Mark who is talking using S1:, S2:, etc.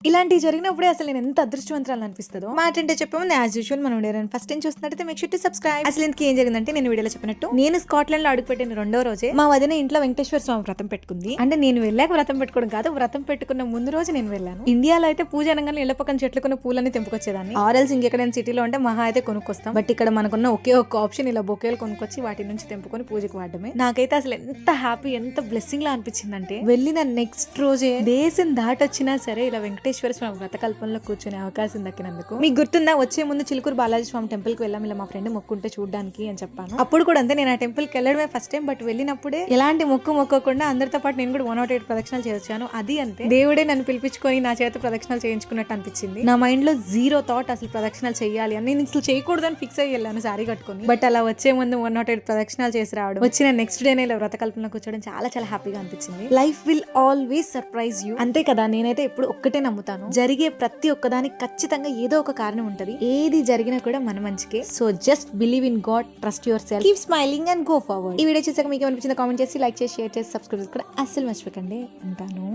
S1: ఇలాంటివి జరిగినప్పుడే అసలు నేను ఎంత అదృష్టవంతరాలు అనిపిస్తుందో. మాట అంటే చెప్పే ముందు యాజ్ యూజువల్ మనం ఫస్ట్ టైం చూస్తున్నట్టయితే మేక్ షూర్ టు సబ్స్క్రైబ్. అసలు ఇంతకీ ఏం జరిగిందంటే, నేను వీడియోలో చెప్పినట్టు నేను స్కాట్లాండ్ లో అడుగుపెట్టిన రెండో రోజే మా వదిన ఇంట్లో వెంకటేశ్వర స్వామి వ్రతం పెట్టుకుంది. అంటే నేను వెళ్ళాక వ్రతం పెట్టుకోవడం కాదు, వ్రతం పెట్టుకున్న ముందు రోజు నేను వెళ్ళాను. ఇండియాలో అయితే పూజ అనగానే ఇళ్ల పక్కన చెట్లుకున్న పూలని తెంపుకొచ్చేదాన్ని. ఆర్ఎల్స్ ఇంకెక్కడైనా సిటీలో ఉంటే మహా అయితే కొనుక్కొస్తాం. బట్ ఇక్కడ మనకున్న ఒకే ఒక్క ఆప్షన్ ఇలా బొకేలు కొనుక్కొచ్చి వాటి నుంచి తెంపుకొని పూజకు వాడమే. నాకైతే అసలు ఎంత హ్యాపీ, ఎంత బ్లెస్సింగ్ లా అనిపించిందంటే, వెళ్ళిన నెక్స్ట్ రోజే దేశం దాటొచ్చినా సరే ఇలా వెంకటేశ్వర స్వామి వ్రత కల్పంలో కూర్చునే అవకాశం దక్కినందుకు. మీకు గుర్తుందా, వచ్చే ముందు చిలుకూరు బాలాజీ స్వామి టెంపుల్ కి వెళ్ళాం ఇలా మా ఫ్రెండ్ మొక్కుంటే చూడడానికి అని చెప్పాను. అప్పుడు కూడా అంతే, నేను ఆ టెంపుల్ కి వెళ్ళడమే ఫస్ట్ టైం. బట్ వెళ్ళినప్పుడే ఎలాంటి మొక్కకుండా అందరితో పాటు నేను కూడా 108 ప్రదక్షిణాలు చేయొచ్చాను. అది అంతే, దేవుడే నన్ను పిలిపించుకొని నా చేత ప్రదక్షిణాలు చేయించుకున్నట్టు అనిపించింది. నా మైండ్ లో జీరో థాట్ అసలు ప్రదక్షిణాలు చేయాలి అని. నేను అసలు చేయకూడదని ఫిక్స్ అయ్యి వెళ్ళాను సారీ కట్టుకుని. బట్ అలా వచ్చే ముందు 108 ప్రదక్షిణాలు చేసి రావడం, వచ్చిన నెక్స్ట్ డేనే ఇలా వ్రత కల్పంలో కూర్చోవడం చాలా చాలా హ్యాపీగా అనిపించింది. Life will always surprise you, అంతే కదా. నేనైతే ఎప్పుడు ఒక్కటే నమ్ముతాను, జరిగే ప్రతి ఒక్కదానికి ఖచ్చితంగా ఏదో ఒక కారణం ఉంటది. ఏది జరిగినా కూడా మన మంచికే. So just believe in God, trust your self, keep smiling and go forward. ఈ వీడియో చూసాక మీకు ఏమనిపించిందో కామెంట్ చేసి, లైక్ చేసి, షేర్ చేసి, సబ్స్క్రైబ్ కూడా అస్సలు మర్చిపోకండి. ఉంటాను.